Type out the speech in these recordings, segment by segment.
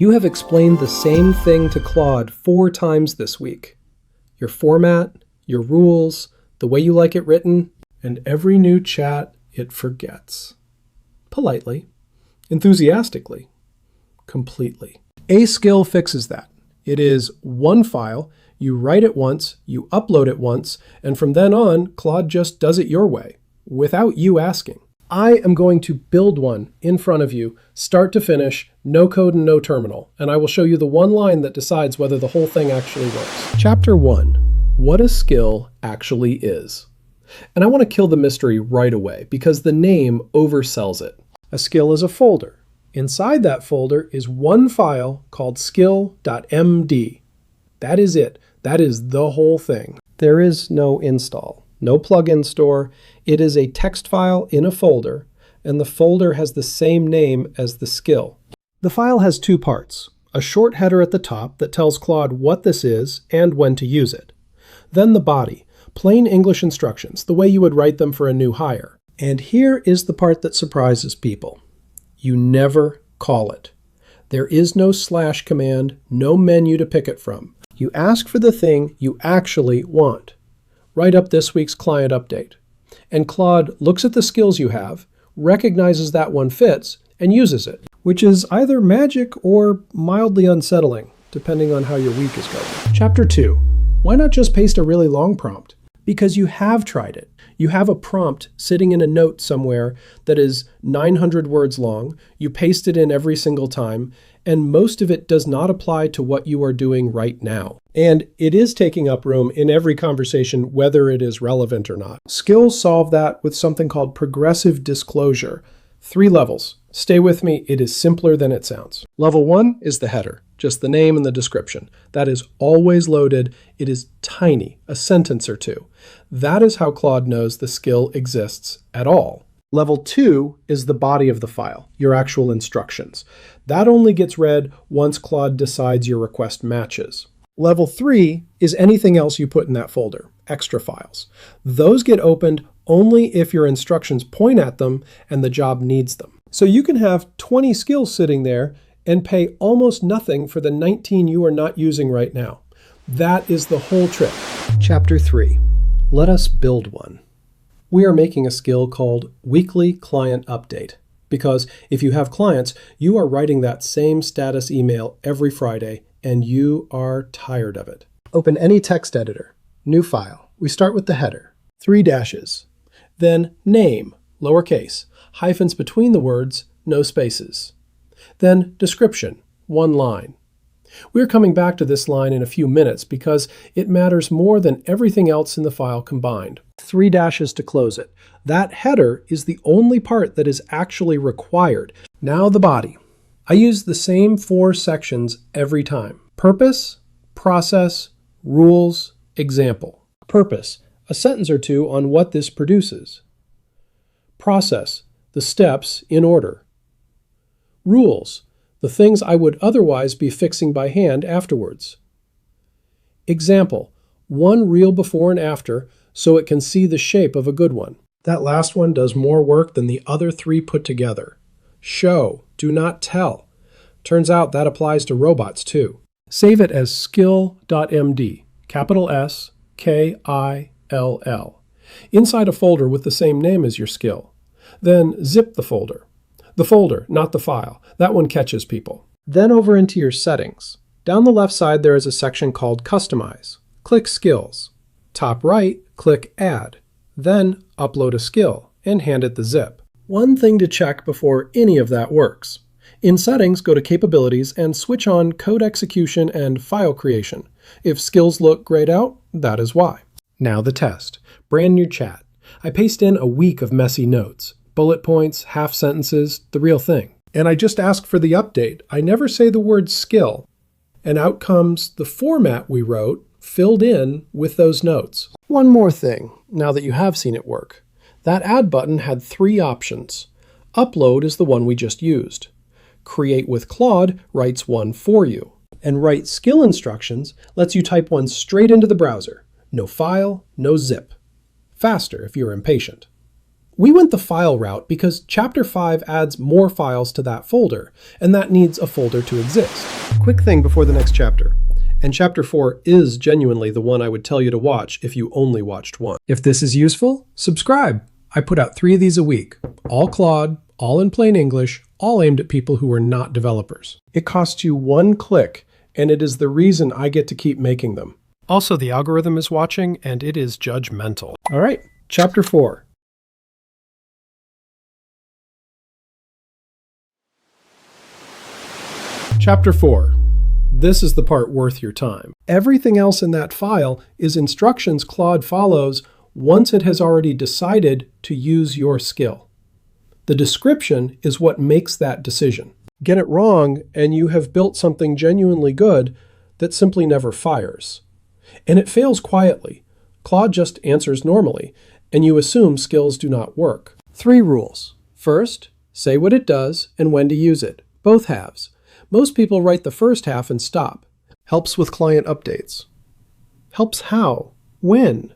You have explained the same thing to Claude 4 times this week. Your format, your rules, the way you like it written, and every new chat it forgets. Politely, enthusiastically, completely. SKILL fixes that. It is one file, you write it once, you upload it once, and from then on, Claude just does it your way, without you asking. I am going to build one in front of you, start to finish, no code and no terminal, and I will show you the one line that decides whether the whole thing actually works. Chapter 1, what a skill actually is. And I want to kill the mystery right away because the name oversells it. A skill is a folder. Inside that folder is one file called SKILL.md. That is it. That is the whole thing. There is no install, no plugin store. It is a text file in a folder, and the folder has the same name as the skill. The file has 2 parts, a short header at the top that tells Claude what this is and when to use it. Then the body, plain English instructions, the way you would write them for a new hire. And here is the part that surprises people. You never call it. There is no slash command, no menu to pick it from. You ask for the thing you actually want. Write up this week's client update. And Claude looks at the skills you have, recognizes that one fits, and uses it, which is either magic or mildly unsettling, depending on how your week is going. Chapter 2. Why not just paste a really long prompt? Because you have tried it. You have a prompt sitting in a note somewhere that is 900 words long. You paste it in every single time, and most of it does not apply to what you are doing right now. And it is taking up room in every conversation, whether it is relevant or not. Skills solve that with something called progressive disclosure. 3 levels. Stay with me, it is simpler than it sounds. Level 1 is the header, just the name and the description. That is always loaded. It is tiny, a sentence or 2. That is how Claude knows the skill exists at all. Level 2 is the body of the file, your actual instructions. That only gets read once Claude decides your request matches. Level 3 is anything else you put in that folder, extra files. Those get opened only if your instructions point at them and the job needs them. So you can have 20 skills sitting there and pay almost nothing for the 19 you are not using right now. That is the whole trick. Chapter 3. Let us build one. We are making a skill called Weekly Client Update, because if you have clients, you are writing that same status email every Friday, and you are tired of it. Open any text editor. New file. We start with the header. 3 dashes. Then name, lowercase, hyphens between the words, no spaces. Then description, 1 line. We're coming back to this line in a few minutes because it matters more than everything else in the file combined. 3 dashes to close it. That header is the only part that is actually required. Now the body. I use the same 4 sections every time. Purpose, process, rules, example. Purpose, a sentence or 2 on what this produces. Process, the steps in order. Rules, the things I would otherwise be fixing by hand afterwards. Example, 1 real before and after so it can see the shape of a good one. That last one does more work than the other 3 put together. Show, do not tell. Turns out that applies to robots too. Save it as SKILL.md, capital S, K-I-L-L, inside a folder with the same name as your skill. Then zip the folder. The folder, not the file. That one catches people. Then over into your settings. Down the left side there is a section called Customize. Click Skills. Top right, click Add. Then upload a skill and hand it the zip. One thing to check before any of that works. In Settings, go to Capabilities and switch on Code Execution and File Creation. If skills look grayed out, that is why. Now the test. Brand new chat. I paste in a week of messy notes. Bullet points, half sentences, the real thing. And I just ask for the update. I never say the word skill. And out comes the format we wrote, filled in with those notes. One more thing, now that you have seen it work. That Add button had 3 options. Upload is the one we just used. Create with Claude writes one for you. And Write Skill Instructions lets you type one straight into the browser. No file, no zip. Faster if you're impatient. We went the file route because Chapter 5 adds more files to that folder, and that needs a folder to exist. Quick thing before the next chapter. And Chapter 4 is genuinely the one I would tell you to watch if you only watched one. If this is useful, subscribe. I put out 3 of these a week. All Claude, all in plain English, all aimed at people who are not developers. It costs you 1 click, and it is the reason I get to keep making them. Also, the algorithm is watching, and it is judgmental. All right, Chapter 4. Chapter 4. This is the part worth your time. Everything else in that file is instructions Claude follows once it has already decided to use your skill. The description is what makes that decision. Get it wrong, and you have built something genuinely good that simply never fires. And it fails quietly. Claude just answers normally, and you assume skills do not work. 3 rules. First, say what it does and when to use it. Both halves. Most people write the first half and stop. Helps with client updates. Helps how? When?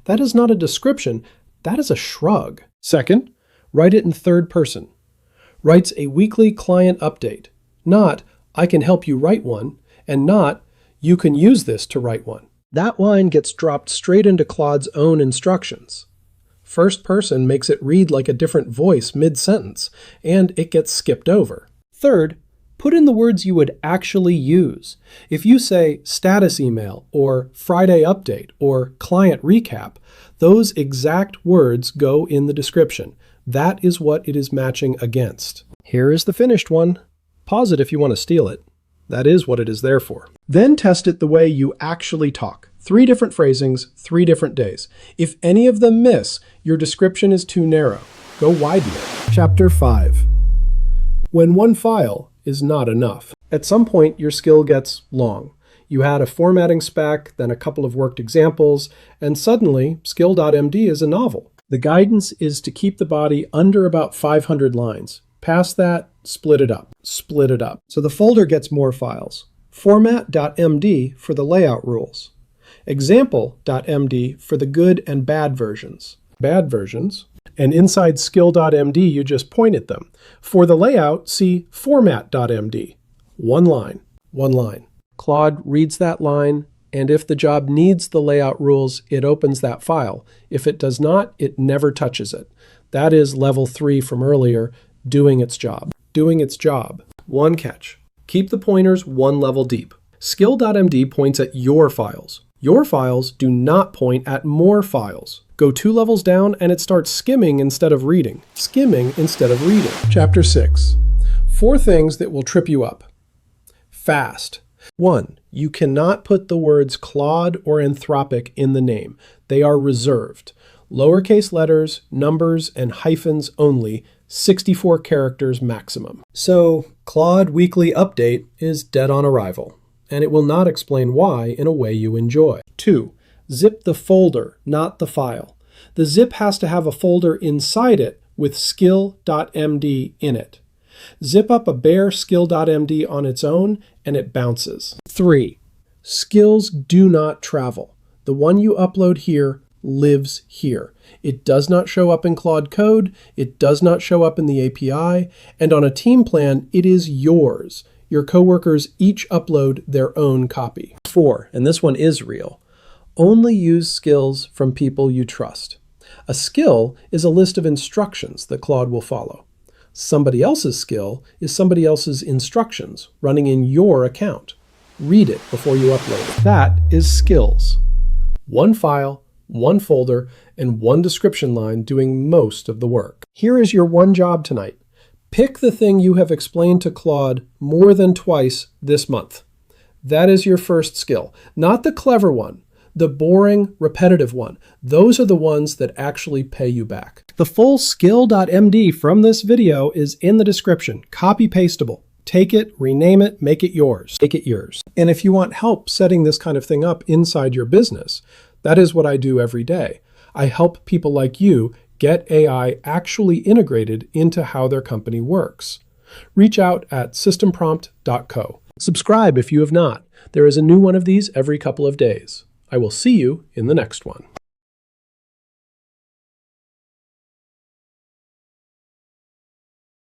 That is not a description. That is a shrug. Second, write it in third person. Writes a weekly client update. Not, I can help you write one, and not, you can use this to write one. That line gets dropped straight into Claude's own instructions. First person makes it read like a different voice mid-sentence, and it gets skipped over. Third, put in the words you would actually use. If you say status email, or Friday update, or client recap, those exact words go in the description. That is what it is matching against. Here is the finished one. Pause it if you want to steal it. That is what it is there for. Then test it the way you actually talk. 3 different phrasings, 3 different days. If any of them miss, your description is too narrow. Go widen it. Chapter 5. When one file is not enough. At some point, your skill gets long. You had a formatting spec, then a couple of worked examples, and suddenly, SKILL.md is a novel. The guidance is to keep the body under about 500 lines. Past that, split it up. Split it up. So the folder gets more files. Format.md for the layout rules. Example.md for the good and bad versions. Bad versions. And inside SKILL.md, you just point at them. For the layout, see Format.md. 1 line. 1 line. Claude reads that line, and if the job needs the layout rules, it opens that file. If it does not, it never touches it. That is level 3 from earlier, doing its job. Doing its job. 1 catch. Keep the pointers 1 level deep. SKILL.md points at your files. Your files do not point at more files. Go 2 levels down and it starts skimming instead of reading. Skimming instead of reading. Chapter 6. 4 things that will trip you up. Fast. 1. You cannot put the words Claude or Anthropic in the name. They are reserved. Lowercase letters, numbers, and hyphens only, 64 characters maximum. So, Claude Weekly Update is dead on arrival, and it will not explain why in a way you enjoy. 2. Zip the folder, not the file. The zip has to have a folder inside it with SKILL.md in it. Zip up a bare SKILL.md on its own, and it bounces. 3. Skills do not travel. The one you upload here lives here. It does not show up in Claude Code, it does not show up in the API, and on a team plan, it is yours. Your coworkers each upload their own copy. 4, and this one is real. Only use skills from people you trust. A skill is a list of instructions that Claude will follow. Somebody else's skill is somebody else's instructions running in your account. Read it before you upload it. That is skills. 1 file, 1 folder, and 1 description line doing most of the work. Here is your 1 job tonight. Pick the thing you have explained to Claude more than twice this month. That is your first skill. Not the clever one, the boring, repetitive one. Those are the ones that actually pay you back. The full SKILL.md from this video is in the description, copy-pastable. Take it, rename it, make it yours. Make it yours. And if you want help setting this kind of thing up inside your business, that is what I do every day. I help people like you get AI actually integrated into how their company works. Reach out at systemprompt.co. Subscribe if you have not. There is a new one of these every couple of days. I will see you in the next one.